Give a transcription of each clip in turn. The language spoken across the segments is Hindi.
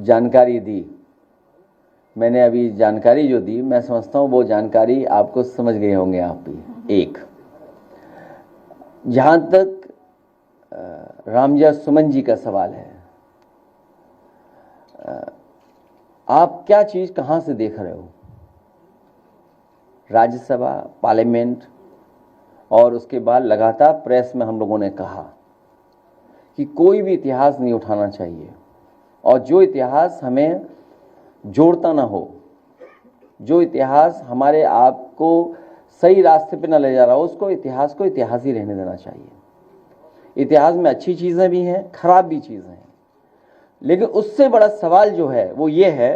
जानकारी दी, मैंने अभी जानकारी जो दी, मैं समझता हूँ वो जानकारी आपको समझ गए होंगे आप भी। एक, जहाँ तक रामजा सुमन जी का सवाल है, आप क्या चीज़ कहाँ से देख रहे हो? राज्यसभा, पार्लियामेंट और उसके बाद लगातार प्रेस में हम लोगों ने कहा कि कोई भी इतिहास नहीं उठाना चाहिए, और जो इतिहास हमें जोड़ता ना हो, जो इतिहास हमारे आप को सही रास्ते पे ना ले जा रहा हो, उसको इतिहास को इतिहास ही रहने देना चाहिए। इतिहास में अच्छी चीज़ें भी हैं, खराब भी चीज़ें हैं, लेकिन उससे बड़ा सवाल जो है वो ये है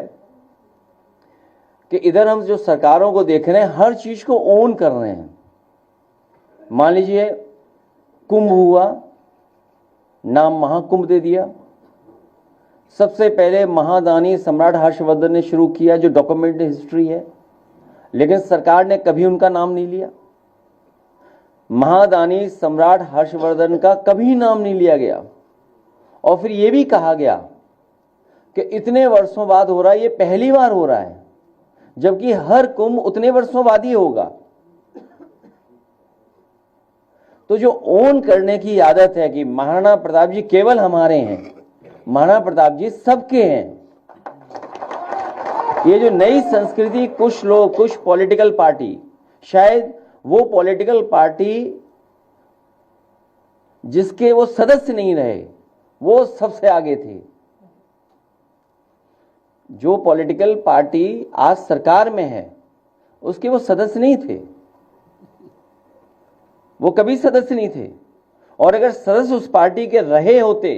कि इधर हम जो सरकारों को देख रहे हैं, हर चीज़ को ओन कर रहे हैं। मान लीजिए कुंभ हुआ, नाम महाकुंभ दे दिया। सबसे पहले महादानी सम्राट हर्षवर्धन ने शुरू किया, जो डॉक्यूमेंट हिस्ट्री है, लेकिन सरकार ने कभी उनका नाम नहीं लिया। महादानी सम्राट हर्षवर्धन का कभी नाम नहीं लिया गया, और फिर यह भी कहा गया कि इतने वर्षों बाद हो रहा है, ये पहली बार हो रहा है, जबकि हर कुंभ उतने वर्षों बाद ही होगा। तो जो ओन करने की आदत है कि महाराणा प्रताप जी केवल हमारे हैं, महाराणा प्रताप जी सबके हैं, ये जो नई संस्कृति, कुछ लोग, कुछ पॉलिटिकल पार्टी, शायद वो पॉलिटिकल पार्टी जिसके वो सदस्य नहीं रहे, वो सबसे आगे थे। जो पॉलिटिकल पार्टी आज सरकार में है, उसके वो सदस्य नहीं थे, वो कभी सदस्य नहीं थे। और अगर सदस्य उस पार्टी के रहे होते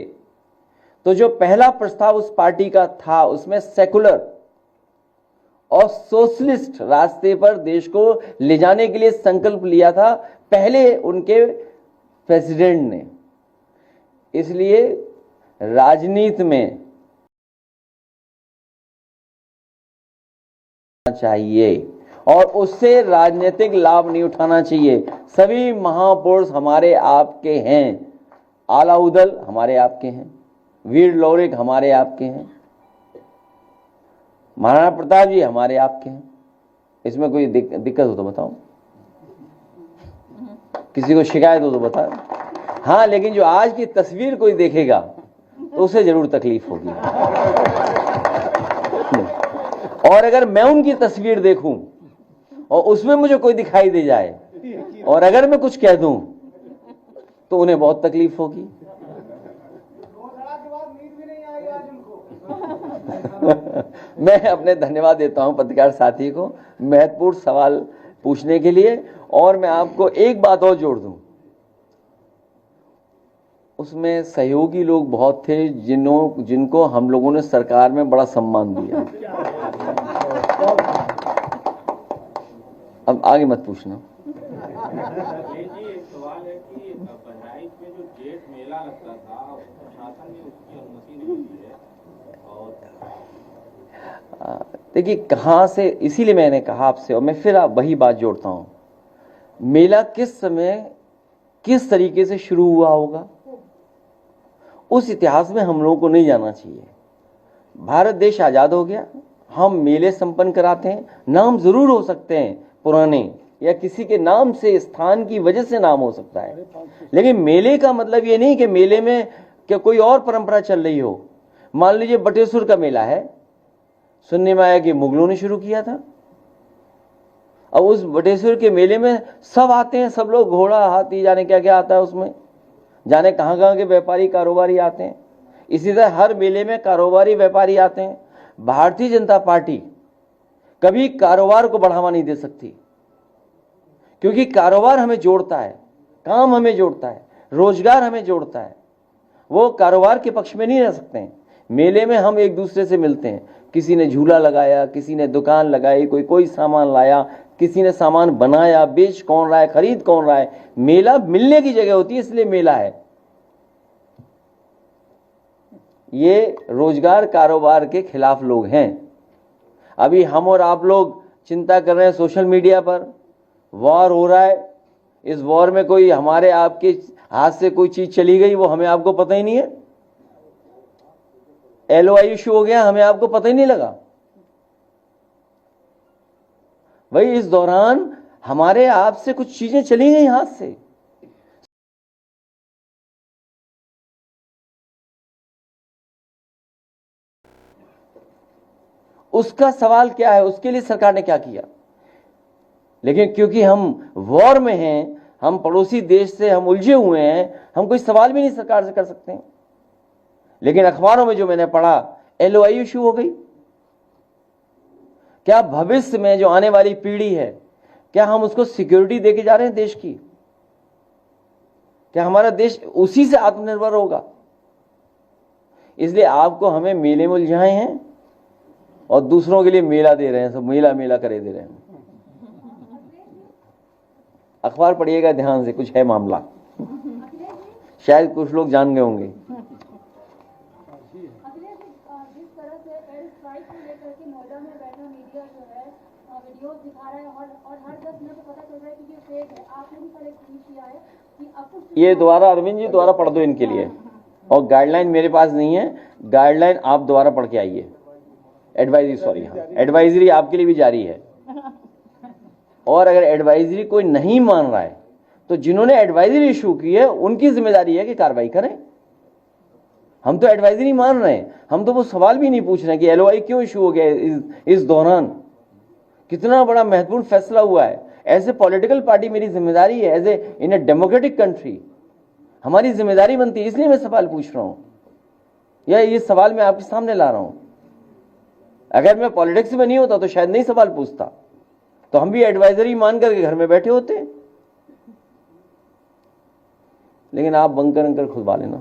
तो जो पहला प्रस्ताव उस पार्टी का था, उसमें सेकुलर और सोशलिस्ट रास्ते पर देश को ले जाने के लिए संकल्प लिया था पहले उनके प्रेसिडेंट ने। इसलिए राजनीति में चाहिए और उससे राजनीतिक लाभ नहीं उठाना चाहिए। सभी महापुरुष हमारे आपके हैं, आलाउदल हमारे आपके हैं, वीर लौरिक हमारे आपके हैं, महाराणा प्रताप जी हमारे आपके हैं। इसमें कोई दिक्कत हो तो बताओ, किसी को शिकायत हो तो बताओ। हाँ, लेकिन जो आज की तस्वीर कोई देखेगा तो उसे जरूर तकलीफ होगी। और अगर मैं उनकी तस्वीर देखूं और उसमें मुझे कोई दिखाई दे जाए और अगर मैं कुछ कह दूं तो उन्हें बहुत तकलीफ होगी। मैं अपने धन्यवाद देता हूं पत्रकार साथी को महत्वपूर्ण सवाल पूछने के लिए। और मैं आपको एक बात और जोड़ दूं, उसमें सहयोगी लोग बहुत थे जिनको हम लोगों ने सरकार में बड़ा सम्मान दिया। अब आगे मत पूछना। एक सवाल है कि बहराइच में जो जेठ मेला लगता था, प्रशासन ने उसकी अनुमति नहीं दी है। और देखिए कहाँ से, इसीलिए मैंने कहा आपसे, और मैं फिर वही बात जोड़ता हूं, मेला किस समय किस तरीके से शुरू हुआ होगा उस इतिहास में हम लोगों को नहीं जाना चाहिए। भारत देश आजाद हो गया, हम मेले संपन्न कराते हैं। नाम जरूर हो सकते हैं पुराने, या किसी के नाम से, स्थान की वजह से नाम हो सकता है, लेकिन मेले का मतलब ये नहीं कि मेले में क्या कोई और परंपरा चल रही हो। मान लीजिए बटेश्वर का मेला है, सुनने में आया कि मुगलों ने शुरू किया था। अब उस बटेश्वर के मेले में सब आते हैं, सब लोग, घोड़ा, हाथी, जाने क्या क्या आता है उसमें, जाने कहां कहां के व्यापारी कारोबारी आते हैं। इसी तरह हर मेले में कारोबारी व्यापारी आते हैं। भारतीय जनता पार्टी कभी कारोबार को बढ़ावा नहीं दे सकती, क्योंकि कारोबार हमें जोड़ता है, काम हमें जोड़ता है, रोजगार हमें जोड़ता है। वो कारोबार के पक्ष में नहीं रह सकते हैं। मेले में हम एक दूसरे से मिलते हैं, किसी ने झूला लगाया, किसी ने दुकान लगाई, कोई सामान लाया, किसी ने सामान बनाया, बेच कौन रहा है, खरीद कौन रहा है। मेला मिलने की जगह होती है, इसलिए मेला है। ये रोजगार कारोबार के खिलाफ लोग हैं। अभी हम और आप लोग चिंता कर रहे हैं, सोशल मीडिया पर वॉर हो रहा है, इस वॉर में कोई हमारे आपके हाथ से कोई चीज चली गई, वो हमें आपको पता ही नहीं है। LOI इशू हो गया, हमें आपको पता ही नहीं लगा। भाई इस दौरान हमारे आपसे कुछ चीजें चली गई हाथ से। उसका सवाल क्या है, उसके लिए सरकार ने क्या किया? लेकिन क्योंकि हम वॉर में हैं, हम पड़ोसी देश से हम उलझे हुए हैं, हम कोई सवाल भी नहीं सरकार से कर सकते हैं। लेकिन अखबारों में जो मैंने पढ़ा, LOI इशू हो गई। क्या भविष्य में जो आने वाली पीढ़ी है, क्या हम उसको सिक्योरिटी देके जा रहे हैं देश की? क्या हमारा देश उसी से आत्मनिर्भर होगा? इसलिए आपको हमें मेले में उलझाए हैं और दूसरों के लिए मेला दे रहे हैं, सब मेला मेला करे दे रहे हैं। अखबार पढ़िएगा ध्यान से, कुछ है मामला, शायद कुछ लोग जान गए होंगे। जिस तरह से एयर स्ट्राइक को लेकर के नोएडा में बैठा मीडिया जो है वीडियोस दिखा रहा है और हर 10 मिनट को पता चल रहा है कि ये फेक है। आपने भी कल एक ट्वीट किया है कि अब ये दोबारा अरविंद जी दोबारा पढ़ दो इनके लिए, और गाइडलाइन मेरे पास नहीं है, गाइडलाइन आप दोबारा पढ़ के आइए। एडवाइजरी, सॉरी, हाँ, एडवाइजरी आपके लिए भी जारी है। और अगर एडवाइजरी कोई नहीं मान रहा है तो जिन्होंने एडवाइजरी इशू की है उनकी जिम्मेदारी है कि कार्रवाई करें। हम तो एडवाइजरी मान रहे हैं, हम तो वो सवाल भी नहीं पूछ रहे कि LOI क्यों इशू हो गया इस दौरान, कितना बड़ा महत्वपूर्ण फैसला हुआ है। एज ए पॉलिटिकल पार्टी मेरी जिम्मेदारी है, as a in a democratic country हमारी जिम्मेदारी बनती है, इसलिए मैं सवाल पूछ रहा हूं, या ये सवाल मैं आपके सामने ला रहा हूं। अगर मैं पॉलिटिक्स में नहीं होता तो शायद नहीं सवाल पूछता, तो हम भी एडवाइजरी मान करके घर में बैठे होते। लेकिन आप बंकर अंकर खुदवा लेना।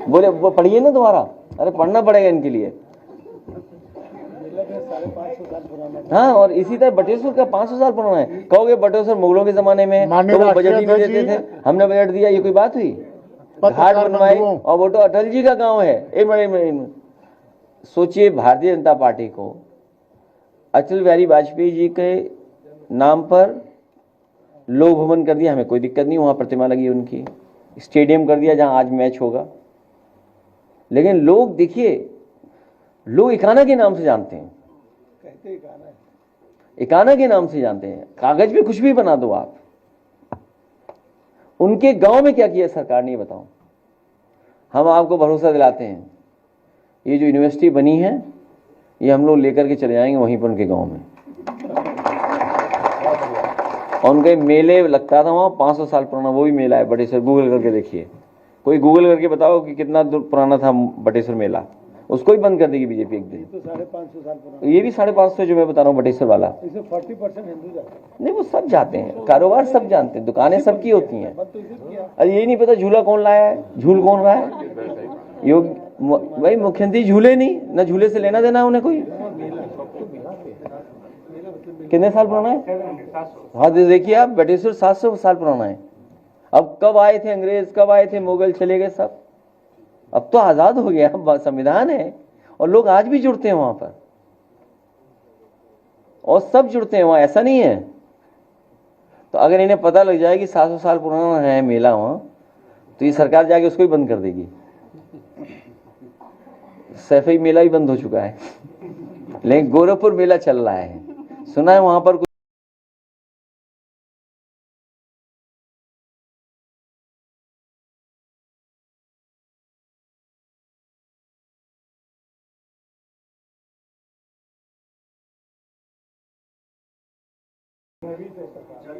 बोले वो पढ़िए ना दोबारा, अरे पढ़ना पड़ेगा इनके लिए। हाँ, और इसी तरह बटेश्वर का 500 साल पुराना है। कहोगे बटेश्वर मुगलों के जमाने में तो वो बजट ही नहीं देते थे, हमने बजट दिया, ये कोई बात हुई? घाट बनवाए और वो तो अटल जी का गांव है। एक मिनट सोचिए, भारतीय जनता पार्टी को अटल बिहारी वाजपेयी जी के नाम पर लोक भवन कर दिया, हमें कोई दिक्कत नहीं, वहां प्रतिमा लगी उनकी, स्टेडियम कर दिया जहां आज मैच होगा। लेकिन लोग देखिए, लोग इकाना के नाम से जानते हैं, इकाना के नाम से जानते हैं, कागज पे कुछ भी बना दो आप। उनके गांव में क्या किया सरकार ने, बताओ। हम आपको भरोसा दिलाते हैं, ये जो यूनिवर्सिटी बनी है ये हम लोग लेकर के चले जाएंगे वहीं पर उनके गांव में। और उनके मेले लगता था वहां, 500 साल पुराना वो भी मेला है बटेश्वर, गूगल करके देखिए, कोई गूगल करके बताओ कि कितना पुराना था बटेश्वर मेला, उसको ही बंद कर देगी बीजेपी एक दिन। तो 550 साल पुराना, ये भी 550 जो मैं बता रहा हूँ बटेश्वर वाला। इसमें 40% हिंदू जाते हैं। नहीं, वो सब जाते हैं, कारोबार सब जानते हैं, दुकानें सबकी होती हैं। बंद तो इसे किया। अरे यही नहीं पता झूला कौन लाया है, झूल कौन रहा है। योग भाई मुख्यमंत्री झूले नहीं, ना झूले से लेना देना उन्हें कोई। कितने साल पुराना है? हाँ देखिए आप, बटेश्वर 700 साल पुराना है। अब कब आए थे अंग्रेज, कब आए थे मुगल, चले गए सब। अब तो आजाद हो गया, संविधान है, और लोग आज भी जुड़ते हैं वहां पर, और सब जुड़ते हैं वहां, ऐसा नहीं है। तो अगर इन्हें पता लग जाए कि 700 साल पुराना है मेला वहां, तो ये सरकार जाके उसको ही बंद कर देगी। सैफई मेला ही बंद हो चुका है, लेकिन गोरखपुर मेला चल रहा है, सुना है वहां पर कुछ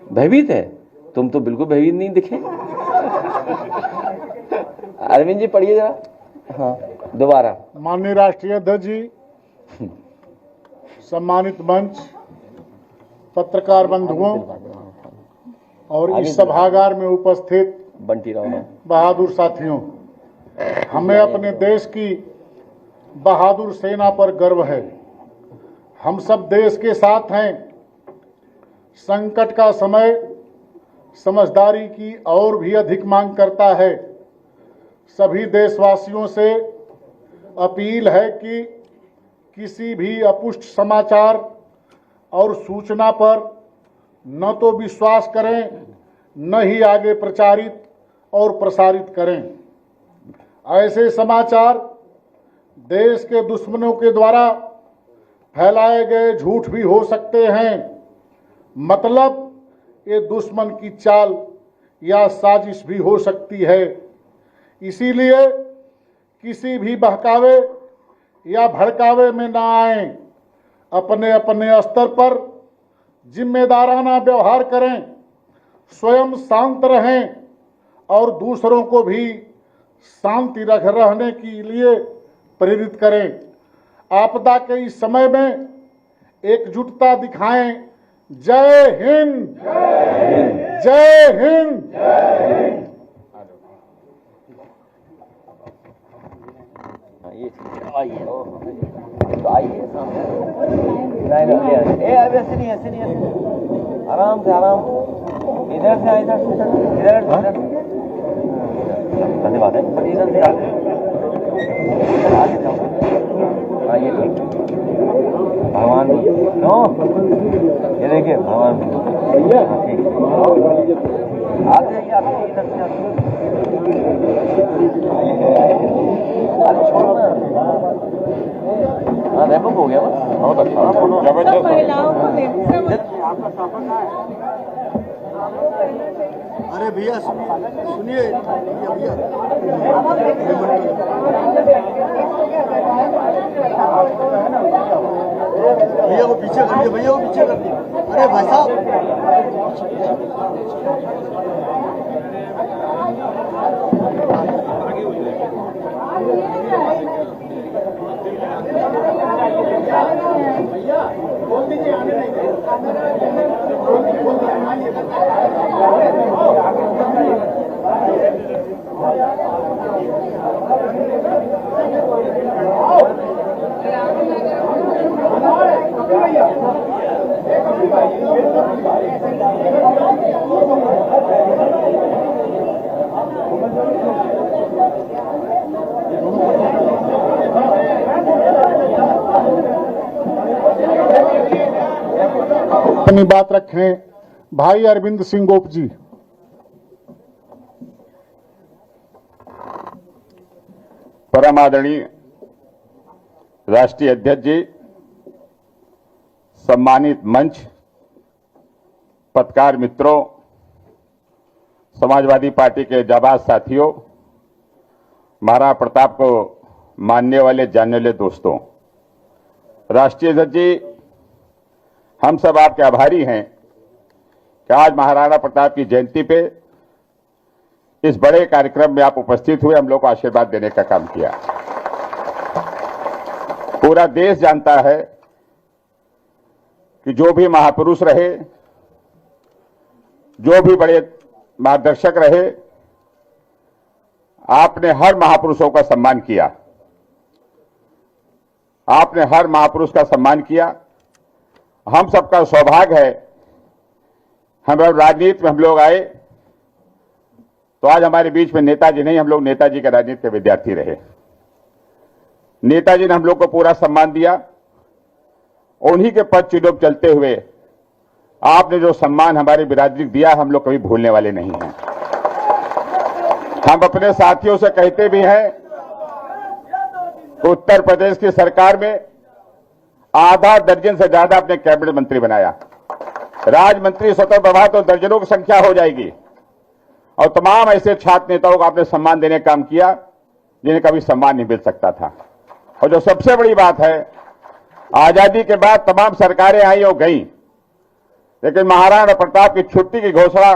भयभीत है। तुम तो बिल्कुल भयभीत नहीं दिखे। अरविंद जी पढ़िए जरा, हाँ दोबारा। माननीय राष्ट्रीय अध्यक्ष जी, सम्मानित मंच, पत्रकार बंधुओं और इस सभागार में उपस्थित बंटी राव बहादुर साथियों, हमें अपने देश की बहादुर सेना पर गर्व है। हम सब देश के साथ हैं। संकट का समय समझदारी की और भी अधिक मांग करता है। सभी देशवासियों से अपील है कि किसी भी अपुष्ट समाचार और सूचना पर न तो विश्वास करें, न ही आगे प्रचारित और प्रसारित करें। ऐसे समाचार देश के दुश्मनों के द्वारा फैलाए गए झूठ भी हो सकते हैं। मतलब ये दुश्मन की चाल या साजिश भी हो सकती है। इसीलिए किसी भी बहकावे या भड़कावे में ना आए। अपने अपने स्तर पर जिम्मेदाराना व्यवहार करें, स्वयं शांत रहें और दूसरों को भी शांति रहने के लिए प्रेरित करें। आपदा के इस समय में एकजुटता दिखाएं। जय हिंद, जय हिंद। ये आइए, तो आइए सामने। नहीं, ऐसे नहीं, ऐसे नहीं, आराम से, आराम। इधर से, इधर धन्यवाद है। बट इधर से आगे जाओ। आइए, भगवान नो, ये देखिए भगवान ठीक। आप जाइए, आप इधर से रैपअप हो गया बस। बहुत अच्छा, महिलाओं को अरे भैया सुनिए भैया भैया वो पीछे कर दिए, भैया वो पीछे कर दिए। अरे भाई साहब अपनी बात रखें भाई अरविंद सिंह गोप जी। परम आदरणीय राष्ट्रीय अध्यक्ष जी, सम्मानित मंच, पत्रकार मित्रों, समाजवादी पार्टी के जाबाज साथियों, महाराणा प्रताप को मानने वाले जानने वाले दोस्तों, राष्ट्रीय अध्यक्ष जी, हम सब आपके आभारी हैं कि आज महाराणा प्रताप की जयंती पे इस बड़े कार्यक्रम में आप उपस्थित हुए, हम लोग को आशीर्वाद देने का काम किया। पूरा देश जानता है कि जो भी महापुरुष रहे, जो भी बड़े मार्गदर्शक रहे, आपने हर महापुरुषों का सम्मान किया। आपने हर महापुरुष का सम्मान किया। हम सबका सौभाग्य है, हम राजनीति में हम लोग आए तो आज हमारे बीच में नेताजी नहीं, हम लोग नेताजी के राजनीति के विद्यार्थी रहे। नेताजी ने हम लोग को पूरा सम्मान दिया। उन्हीं के पद चिन्हों पर चलते हुए आपने जो सम्मान हमारी बिरादरी को दिया, हम लोग कभी भूलने वाले नहीं हैं। हम अपने साथियों से कहते भी हैं कि उत्तर प्रदेश की सरकार में आधा दर्जन से ज्यादा अपने कैबिनेट मंत्री बनाया। राज मंत्री स्वतंत्र प्रभार तो दर्जनों की संख्या हो जाएगी। और तमाम ऐसे छात्र नेताओं को आपने सम्मान देने का काम किया जिन्हें कभी सम्मान नहीं मिल सकता था। और जो सबसे बड़ी बात है, आजादी के बाद तमाम सरकारें आई और गई, लेकिन महाराणा प्रताप की छुट्टी की घोषणा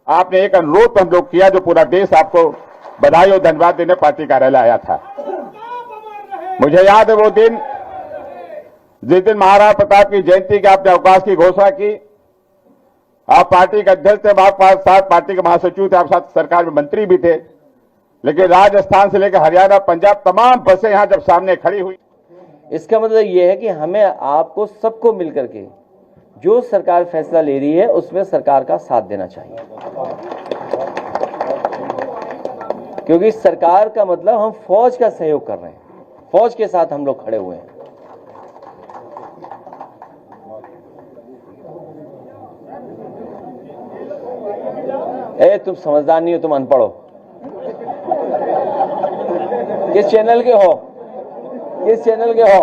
आपने एक अनुरोध हम लोग किया, जो पूरा देश आपको बधाई और धन्यवाद देने पार्टी कार्यालय आया था। मुझे याद है वो दिन, जिस दिन महाराणा प्रताप की जयंती के आपने अवकाश की घोषणा की। आप पार्टी के अध्यक्ष थे, आप साथ पार्टी के महासचिव थे, आप साथ सरकार में मंत्री भी थे, लेकिन राजस्थान से लेकर हरियाणा, पंजाब, तमाम बसें यहां जब सामने खड़ी हुई। इसका मतलब यह है कि हमें आपको सबको मिलकर के जो सरकार फैसला ले रही है उसमें सरकार का साथ देना चाहिए, क्योंकि सरकार का मतलब हम फौज का सहयोग कर रहे हैं, फौज के साथ हम लोग खड़े हुए हैं। तुम समझदार नहीं हो, तुम अनपढ़ हो। किस चैनल के हो? किस चैनल के हो?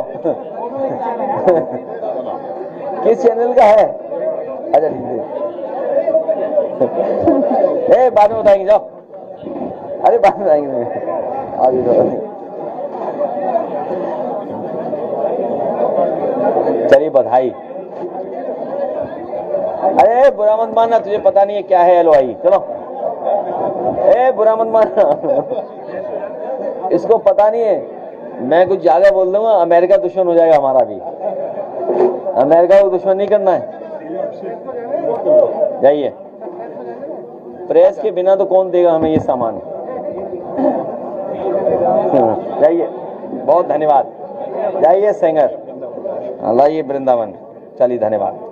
किस चैनल का है? अच्छा ठीक है, बाद में बताएंगे, जाओ। अरे बाद में बताएंगे, अभी तो चलिए बधाई। अरे बुरा मत मानना, तुझे पता नहीं है क्या है एलओआई। चलो, बुरा मत मानना, इसको पता नहीं है। मैं कुछ ज्यादा बोल दूंगा, अमेरिका दुश्मन हो जाएगा हमारा भी। अमेरिका को दुश्मन नहीं करना है। जाइए, प्रेस के बिना तो कौन देगा हमें ये सामान। जाइए, बहुत धन्यवाद। जाइए सेंगर, लाइए वृंदावन। चलिए, धन्यवाद।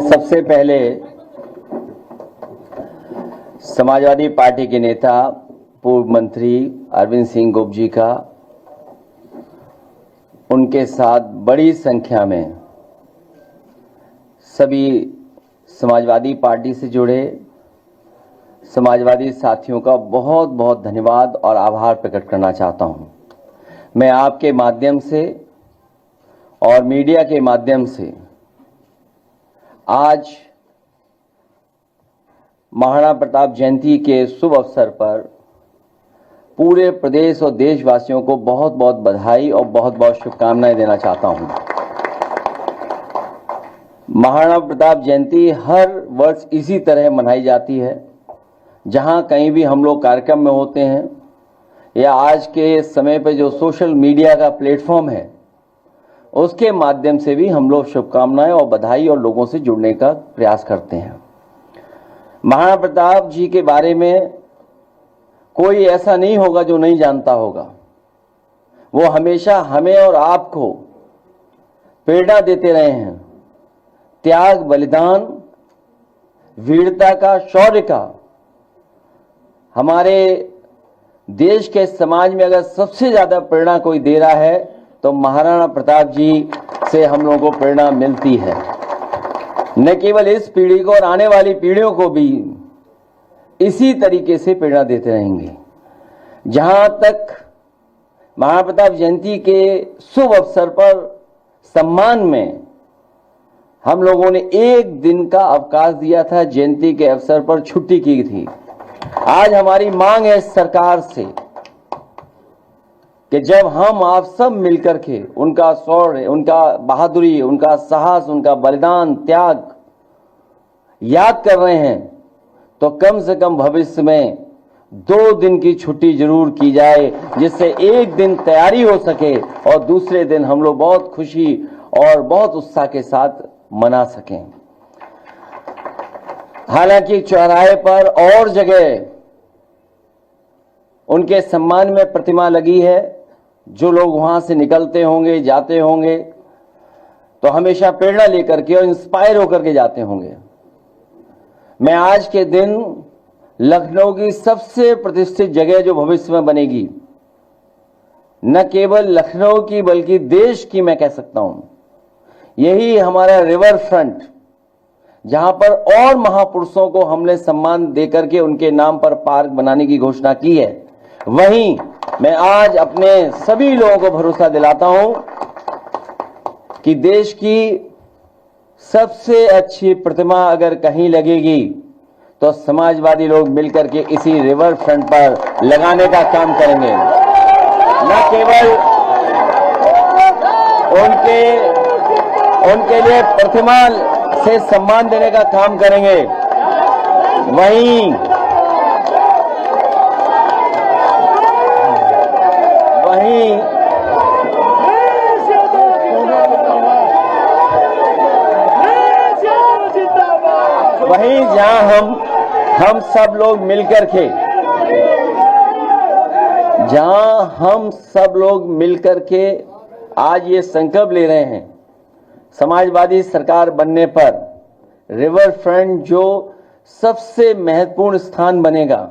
सबसे पहले समाजवादी पार्टी के नेता पूर्व मंत्री अरविंद सिंह गोप जी का, उनके साथ बड़ी संख्या में सभी समाजवादी पार्टी से जुड़े समाजवादी साथियों का बहुत बहुत धन्यवाद और आभार प्रकट करना चाहता हूं। मैं आपके माध्यम से और मीडिया के माध्यम से आज महाराणा प्रताप जयंती के शुभ अवसर पर पूरे प्रदेश और देशवासियों को बहुत बहुत बधाई और बहुत बहुत शुभकामनाएं देना चाहता हूं। महाराणा प्रताप जयंती हर वर्ष इसी तरह मनाई जाती है। जहां कहीं भी हम लोग कार्यक्रम में होते हैं या आज के समय पे जो सोशल मीडिया का प्लेटफॉर्म है, उसके माध्यम से भी हम लोग शुभकामनाएं और बधाई और लोगों से जुड़ने का प्रयास करते हैं। महाराणा प्रताप जी के बारे में कोई ऐसा नहीं होगा जो नहीं जानता होगा। वो हमेशा हमें और आपको प्रेरणा देते रहे हैं। त्याग, बलिदान, वीरता का, शौर्य का। हमारे देश के समाज में अगर सबसे ज्यादा प्रेरणा कोई दे रहा है तो महाराणा प्रताप जी से हम लोगों को प्रेरणा मिलती है। न केवल इस पीढ़ी को और आने वाली पीढ़ियों को भी इसी तरीके से प्रेरणा देते रहेंगे। जहां तक महाराणा प्रताप जयंती के शुभ अवसर पर सम्मान में हम लोगों ने एक दिन का अवकाश दिया था, जयंती के अवसर पर छुट्टी की थी। आज हमारी मांग है सरकार से कि जब हम आप सब मिलकर के उनका शौर्य, उनका बहादुरी, उनका साहस, उनका बलिदान, त्याग याद कर रहे हैं, तो कम से कम भविष्य में 2 दिन की छुट्टी जरूर की जाए, जिससे एक दिन तैयारी हो सके और दूसरे दिन हम लोग बहुत खुशी और बहुत उत्साह के साथ मना सकें। हालांकि चौराहे पर और जगह उनके सम्मान में प्रतिमा लगी है। जो लोग वहां से निकलते होंगे, जाते होंगे, तो हमेशा प्रेरणा लेकर के और इंस्पायर होकर के जाते होंगे। मैं आज के दिन लखनऊ की सबसे प्रतिष्ठित जगह जो भविष्य में बनेगी, न केवल लखनऊ की बल्कि देश की मैं कह सकता हूं, यही हमारा रिवर फ्रंट, जहां पर और महापुरुषों को हमने सम्मान देकर के उनके नाम पर पार्क बनाने की घोषणा की है। वहीं मैं आज अपने सभी लोगों को भरोसा दिलाता हूं कि देश की सबसे अच्छी प्रतिमा अगर कहीं लगेगी तो समाजवादी लोग मिलकर के इसी रिवर फ्रंट पर लगाने का काम करेंगे। न केवल उनके लिए प्रतिमा से सम्मान देने का काम करेंगे, वहीं वहीं जहां हम सब लोग मिलकर के, जहां हम सब लोग मिलकर के आज ये संकल्प ले रहे हैं समाजवादी सरकार बनने पर रिवर फ्रंट जो सबसे महत्वपूर्ण स्थान बनेगा,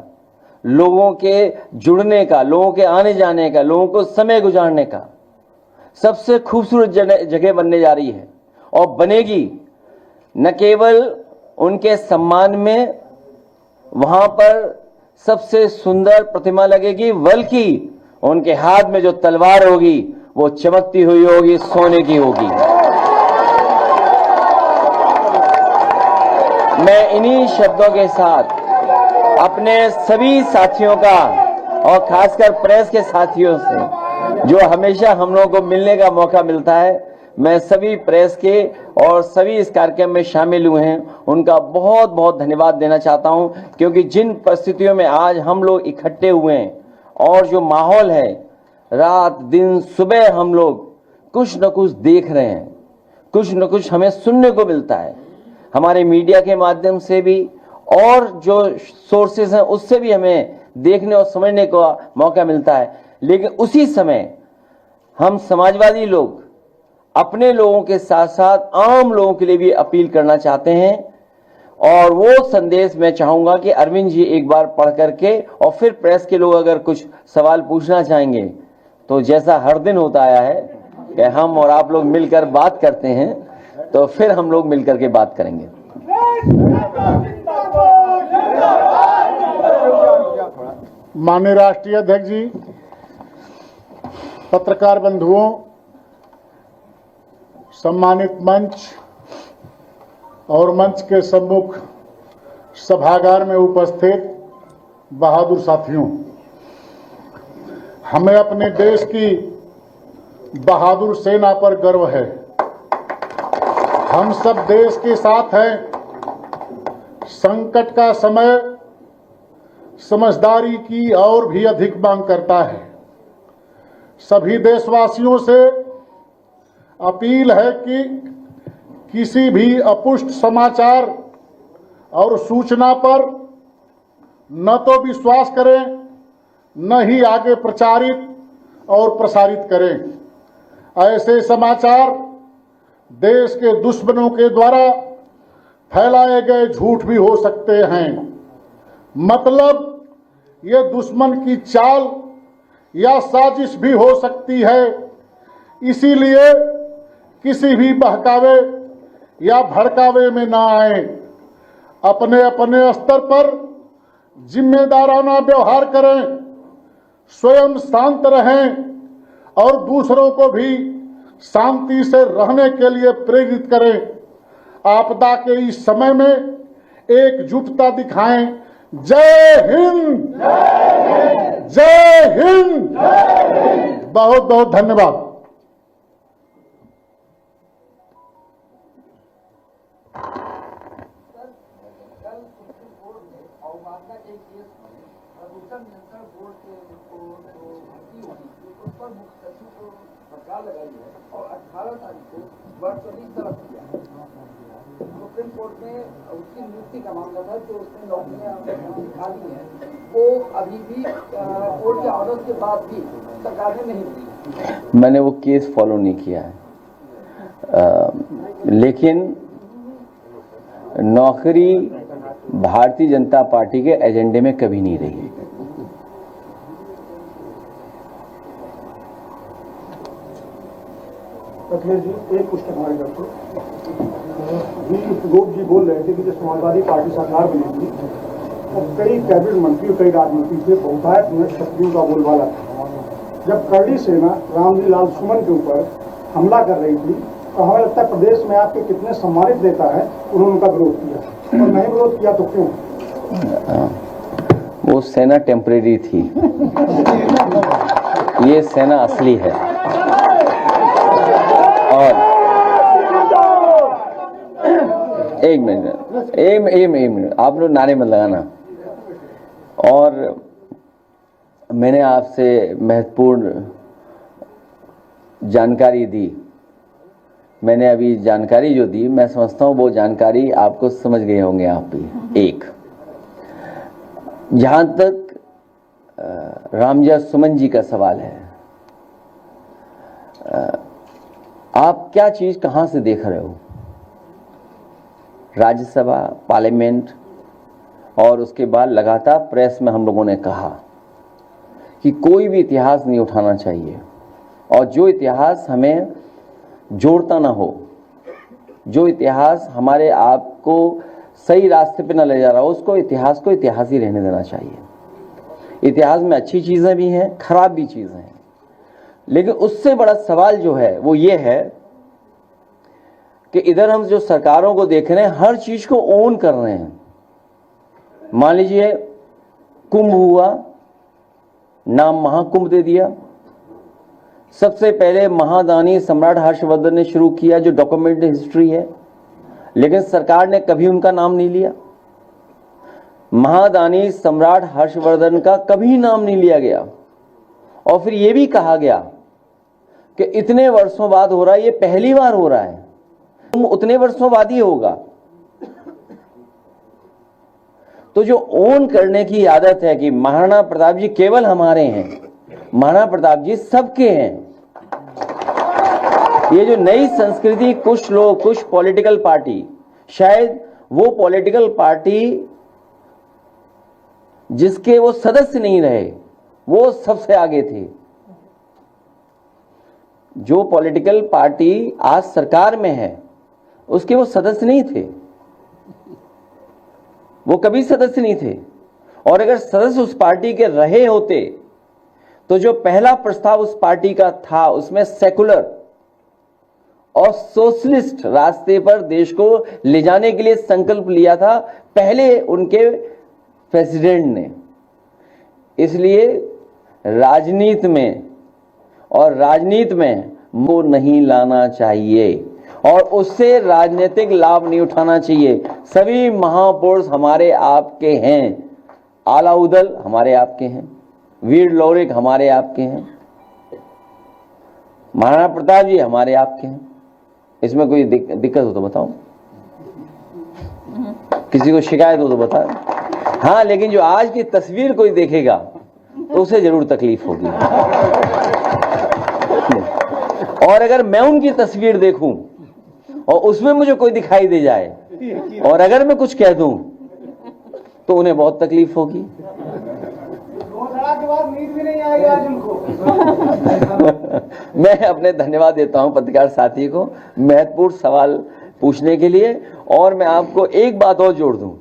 लोगों के जुड़ने का, लोगों के आने जाने का, लोगों को समय गुजारने का सबसे खूबसूरत जगह बनने जा रही है और बनेगी। न केवल उनके सम्मान में वहां पर सबसे सुंदर प्रतिमा लगेगी, बल्कि उनके हाथ में जो तलवार होगी वो चमकती हुई होगी, सोने की होगी। मैं इन्हीं शब्दों के साथ अपने सभी साथियों का और खासकर प्रेस के साथियों से जो हमेशा हम लोगों को मिलने का मौका मिलता है, मैं सभी प्रेस के और सभी इस कार्यक्रम में शामिल हुए हैं उनका बहुत बहुत धन्यवाद देना चाहता हूं, क्योंकि जिन परिस्थितियों में आज हम लोग इकट्ठे हुए हैं और जो माहौल है, रात दिन सुबह हम लोग कुछ न कुछ देख रहे हैं, कुछ न कुछ हमें सुनने को मिलता है, हमारे मीडिया के माध्यम से भी और जो सोर्सेज हैं उससे भी हमें देखने और समझने का मौका मिलता है। लेकिन उसी समय हम समाजवादी लोग अपने लोगों के साथ साथ आम लोगों के लिए भी अपील करना चाहते हैं, और वो संदेश मैं चाहूंगा कि अरविंद जी एक बार पढ़ करके और फिर प्रेस के लोग अगर कुछ सवाल पूछना चाहेंगे तो जैसा हर दिन होता आया है कि हम और आप लोग मिलकर बात करते हैं, तो फिर हम लोग मिलकर के बात करेंगे। माननीय राष्ट्रीय अध्यक्ष जी, पत्रकार बंधुओं, सम्मानित मंच और मंच के सम्मुख सभागार में उपस्थित बहादुर साथियों, हमें अपने देश की बहादुर सेना पर गर्व है। हम सब देश के साथ हैं। संकट का समय समझदारी की और भी अधिक मांग करता है। सभी देशवासियों से अपील है कि किसी भी अपुष्ट समाचार और सूचना पर न तो विश्वास करें, न ही आगे प्रचारित और प्रसारित करें। ऐसे समाचार देश के दुश्मनों के द्वारा फैलाए गए झूठ भी हो सकते हैं। मतलब ये दुश्मन की चाल या साजिश भी हो सकती है। इसीलिए किसी भी बहकावे या भड़कावे में ना आए। अपने अपने स्तर पर जिम्मेदाराना व्यवहार करें, स्वयं शांत रहें और दूसरों को भी शांति से रहने के लिए प्रेरित करें। आपदा के इस समय में एकजुटता दिखाएं। जय हिंद, जय हिंद। बहुत बहुत धन्यवाद। और 18 तारीख को वर्तनी तलब किया। सुप्रीम कोर्ट में उसकी नियुक्ति का मामला था, जो उसने नौकरियां खाली हैं, वो अभी भी कोर्ट के ऑर्डर के बाद भी सरकार ने नहीं दी। मैंने वो केस फॉलो नहीं किया है, लेकिन नौकरी भारतीय जनता पार्टी के एजेंडे में कभी नहीं रही। अखिलेश जी, एक क्वेश्चन हमारे डॉक्टर गोप जी बोल रहे थे कि जब समाजवादी पार्टी सरकार बनी थी तो कई कैबिनेट मंत्री और कई राजमंत्री थे, बहुतायत में शक्तियों का बोलबाला था। जब करड़ी सेना रामजी लाल सुमन के ऊपर हमला कर रही थी तो हमें लगता है प्रदेश में आपके कितने सम्मानित नेता है उन्होंने उनका विरोध किया, और नहीं विरोध किया तो क्यों? वो सेना टेम्परेरी थी, ये सेना असली है। और एक मिनट आप लोग नारे मत लगाना। और मैंने आपसे महत्वपूर्ण जानकारी दी मैंने अभी जानकारी जो दी, मैं समझता हूं वो जानकारी आपको समझ गए होंगे आप भी। एक, जहां तक रामजा सुमन जी का सवाल है, आप क्या चीज कहां से देख रहे हो? राज्यसभा, पार्लियामेंट और उसके बाद लगातार प्रेस में हम लोगों ने कहा कि कोई भी इतिहास नहीं उठाना चाहिए, और जो इतिहास हमें जोड़ता ना हो, जो इतिहास हमारे आप को सही रास्ते पे ना ले जा रहा हो, उसको इतिहास को इतिहास ही रहने देना चाहिए। इतिहास में अच्छी चीजें भी हैं, खराब भी चीजें हैं, लेकिन उससे बड़ा सवाल जो है वो ये है कि इधर हम जो सरकारों को देख रहे हैं, हर चीज को ओन कर रहे हैं। मान लीजिए कुंभ हुआ, नाम महाकुंभ दे दिया। सबसे पहले महादानी सम्राट हर्षवर्धन ने शुरू किया, जो डॉक्यूमेंटेड हिस्ट्री है, लेकिन सरकार ने कभी उनका नाम नहीं लिया। महादानी सम्राट हर्षवर्धन का कभी नाम नहीं लिया गया, और फिर यह भी कहा गया कि इतने वर्षों बाद हो रहा है, ये पहली बार हो रहा है, उतने वर्षों बाद ही होगा। तो जो ओन करने की आदत है कि महाराणा प्रताप जी केवल हमारे हैं, महाराणा प्रताप जी सबके हैं, ये जो नई संस्कृति कुछ लोग, कुछ पॉलिटिकल पार्टी, शायद वो पॉलिटिकल पार्टी जिसके वो सदस्य नहीं रहे, वो सबसे आगे थे। जो पॉलिटिकल पार्टी आज सरकार में है, उसके वो सदस्य नहीं थे, वो कभी सदस्य नहीं थे। और अगर सदस्य उस पार्टी के रहे होते तो जो पहला प्रस्ताव उस पार्टी का था, उसमें सेकुलर और सोशलिस्ट रास्ते पर देश को ले जाने के लिए संकल्प लिया था पहले उनके प्रेसिडेंट ने। इसलिए राजनीति में वो नहीं लाना चाहिए, और उससे राजनीतिक लाभ नहीं उठाना चाहिए। सभी महापुरुष हमारे आपके हैं, आलाउदल हमारे आपके हैं, वीर लौरिक हमारे आपके हैं, महाराणा प्रताप जी हमारे आपके हैं। इसमें कोई दिक्कत हो तो बताओ, किसी को शिकायत हो तो बताओ। हाँ, लेकिन जो आज की तस्वीर कोई देखेगा तो उसे जरूर तकलीफ होगी। और अगर मैं उनकी तस्वीर देखूं और उसमें मुझे कोई दिखाई दे जाए, और अगर मैं कुछ कह दूं तो उन्हें बहुत तकलीफ होगी। के बाद नींद भी नहीं आएगी आज उनको। मैं अपने धन्यवाद देता हूं पत्रकार साथी को महत्वपूर्ण सवाल पूछने के लिए। और मैं आपको एक बात और जोड़ दूं,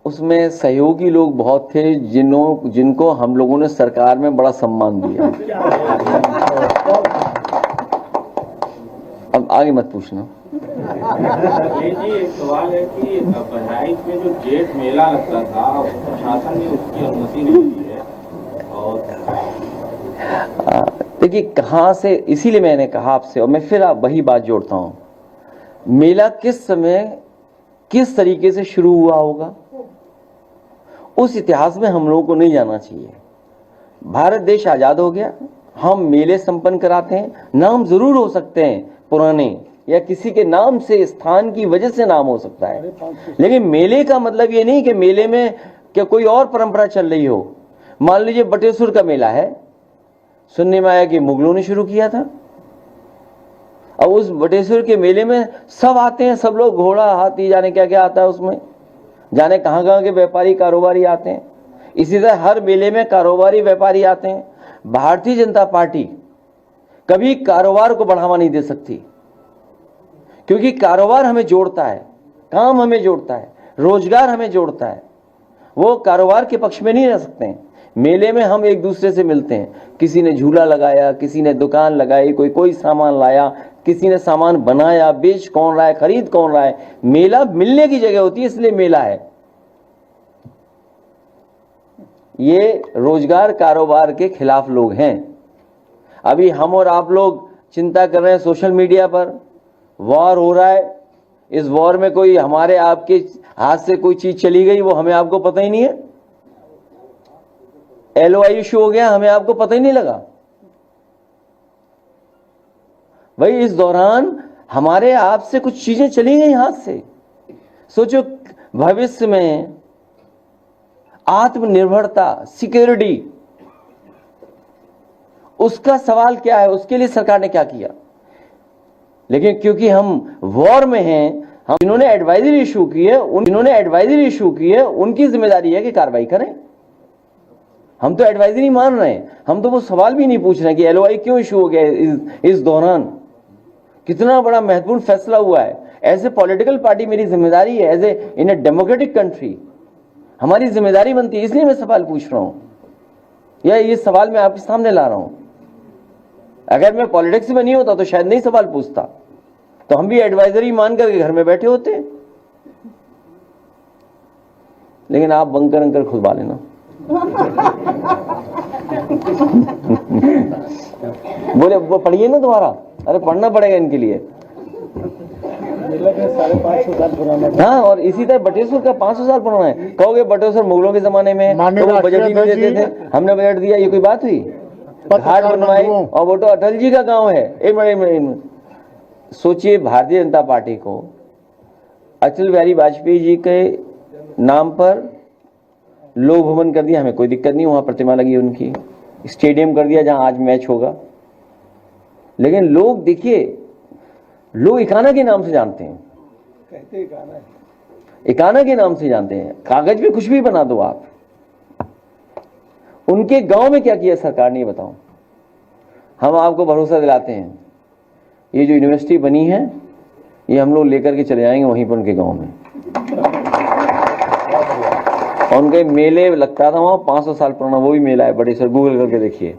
उसमें सहयोगी लोग बहुत थे जिनको हम लोगों ने सरकार में बड़ा सम्मान दिया। अब आगे मत पूछना। ये जी एक सवाल है कि बहराइच में जो जेठ मेला लगता था, प्रशासन ने उसकी अनुमति नहीं दी है। और देखिए कहां से, इसीलिए मैंने कहा आपसे, और मैं फिर वही बात जोड़ता हूं, मेला किस समय किस तरीके से शुरू हुआ होगा, उस इतिहास में हम लोगों को नहीं जाना चाहिए। भारत देश आजाद हो गया, हम मेले संपन्न कराते हैं। नाम जरूर हो सकते हैं पुराने, या किसी के नाम से, स्थान की वजह से नाम हो सकता है, लेकिन मेले का मतलब ये नहीं कि मेले में क्या कोई और परंपरा चल रही हो। मान लीजिए बटेश्वर का मेला है, सुनने में आया कि मुगलों ने शुरू किया था। अब उस बटेश्वर के मेले में सब आते हैं, सब लोग, घोड़ा, हाथी, जाने क्या क्या आता है उसमें, जाने कहां कहां के व्यापारी कारोबारी आते हैं। इसी तरह हर मेले में कारोबारी व्यापारी आते हैं। भारतीय जनता पार्टी कभी कारोबार को बढ़ावा नहीं दे सकती, क्योंकि कारोबार हमें जोड़ता है, काम हमें जोड़ता है, रोजगार हमें जोड़ता है। वो कारोबार के पक्ष में नहीं रह सकते हैं। मेले में हम एक दूसरे से मिलते हैं, किसी ने झूला लगाया, किसी ने दुकान लगाई, कोई सामान लाया, किसी ने सामान बनाया, बेच कौन रहा है, खरीद कौन रहा है। मेला मिलने की जगह होती है, इसलिए मेला है। ये रोजगार कारोबार के खिलाफ लोग हैं। अभी हम और आप लोग चिंता कर रहे हैं, सोशल मीडिया पर वॉर हो रहा है, इस वॉर में कोई हमारे आपके हाथ से कोई चीज चली गई, वो हमें आपको पता ही नहीं है। LOI इशू हो गया, हमें आपको पता ही नहीं लगा। भाई इस दौरान हमारे आपसे कुछ चीजें चली गई हाथ से। सोचो भविष्य में आत्मनिर्भरता, सिक्योरिटी, उसका सवाल क्या है, उसके लिए सरकार ने क्या किया। लेकिन क्योंकि हम वॉर में हैं, हम इन्होंने एडवाइजरी इशू की है, उनकी जिम्मेदारी है कि कार्रवाई करें। हम तो एडवाइजरी मान रहे हैं, हम तो वो सवाल भी नहीं पूछ रहे कि एलओआई क्यों इशू हो गया इस दौरान, कितना बड़ा महत्वपूर्ण फैसला हुआ है। एज ए पॉलिटिकल पार्टी मेरी जिम्मेदारी है, as a in a democratic country हमारी जिम्मेदारी बनती है, इसलिए मैं सवाल पूछ रहा हूं, या ये सवाल मैं आपके सामने ला रहा हूं। अगर मैं पॉलिटिक्स में नहीं होता तो शायद नहीं सवाल पूछता, तो हम भी एडवाइजरी मान करके घर में बैठे होते। लेकिन आप बंकर अंकर खुदवा लेना। बोले वो पढ़िए ना दोबारा, अरे पढ़ना पड़ेगा इनके लिए। 550 साल पुराना। हाँ, और इसी तरह बटेश्वर का 500 साल पुराना है। कहोगे बटेश्वर मुगलों के जमाने में तो वो बजट ही नहीं देते थे, हमने बजट दिया, ये कोई बात हुई? घाट बनवाए और वो तो अटल जी का गांव है। एक मिनट सोचिए, भारतीय जनता पार्टी को अटल बिहारी वाजपेयी जी के नाम पर लोक भवन कर दिया, हमें कोई दिक्कत नहीं, वहां प्रतिमा लगी उनकी, स्टेडियम कर दिया जहां आज मैच होगा। लेकिन लोग देखिए, लोग इकाना के नाम से जानते हैं, कहते इकाना है। इकाना के नाम से जानते हैं। कागज पे कुछ भी बना दो आप। उनके गांव में क्या किया सरकार ने, ये बताओ। हम आपको भरोसा दिलाते हैं, ये जो यूनिवर्सिटी बनी है ये हम लोग लेकर के चले जाएंगे वहीं पर उनके गांव में। और उनके मेले लगता था वहां, 500 साल पुराना वो भी मेला है बटेश्वर, गूगल करके देखिए।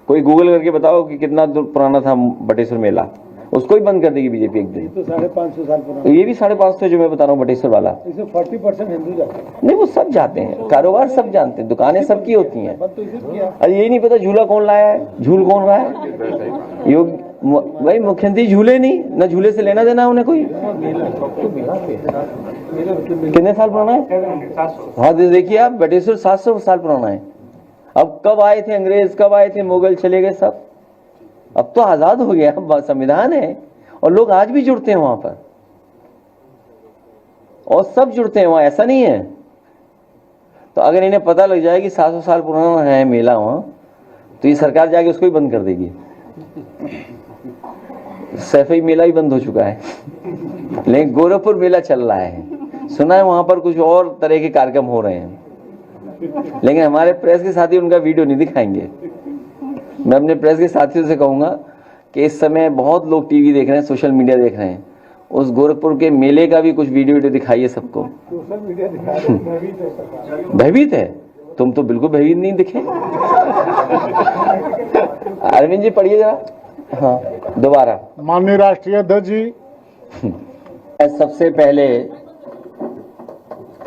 कोई गूगल करके बताओ कि कितना पुराना था बटेश्वर मेला, उसको ही बंद कर देगी बीजेपी एक दिन। तो 550 साल पुराना। ये भी 550 जो मैं बता रहा हूँ बटेश्वर वाला। इसमें 40% हिंदू जाते हैं। नहीं, वो सब जाते हैं, कारोबार सब जानते हैं, दुकानें सबकी होती हैं। बंद तो इसे किया। अरे यही नहीं पता झूला कौन लाया है, झूल कौन रहा है। योग भाई मुख्यमंत्री झूले नहीं, ना झूले से लेना देना उन्हें कोई। कितने साल पुराना है? हाँ देखिए आप, बटेश्वर 700 साल पुराना है। अब कब आए थे अंग्रेज, कब आए थे मुगल, चले गए सब। अब तो आजाद हो गया, अब संविधान है और लोग आज भी जुड़ते हैं वहां पर, और सब जुड़ते हैं वहां, ऐसा नहीं है। तो अगर इन्हें पता लग जाए कि 700 साल पुराना है मेला वहां, तो ये सरकार जाके उसको ही बंद कर देगी। सैफई मेला ही बंद हो चुका है, लेकिन गोरखपुर मेला चल रहा है। सुना है वहां पर कुछ और तरह के कार्यक्रम हो रहे हैं, लेकिन हमारे प्रेस के साथी उनका वीडियो नहीं दिखाएंगे। मैं अपने प्रेस के साथियों से कहूंगा कि इस समय बहुत लोग टीवी देख रहे हैं, सोशल मीडिया देख रहे हैं, उस गोरखपुर के मेले का भी कुछ वीडियो दिखाइए सबको। सोशल मीडिया दिखा रहे हैं, भयभीत है सरकार। भयभीत है? तुम तो बिल्कुल भयभीत नहीं दिखे। अरविंद जी पढ़िए जरा। हाँ दोबारा। माननीय राष्ट्रीय अध्यक्ष जी, सबसे पहले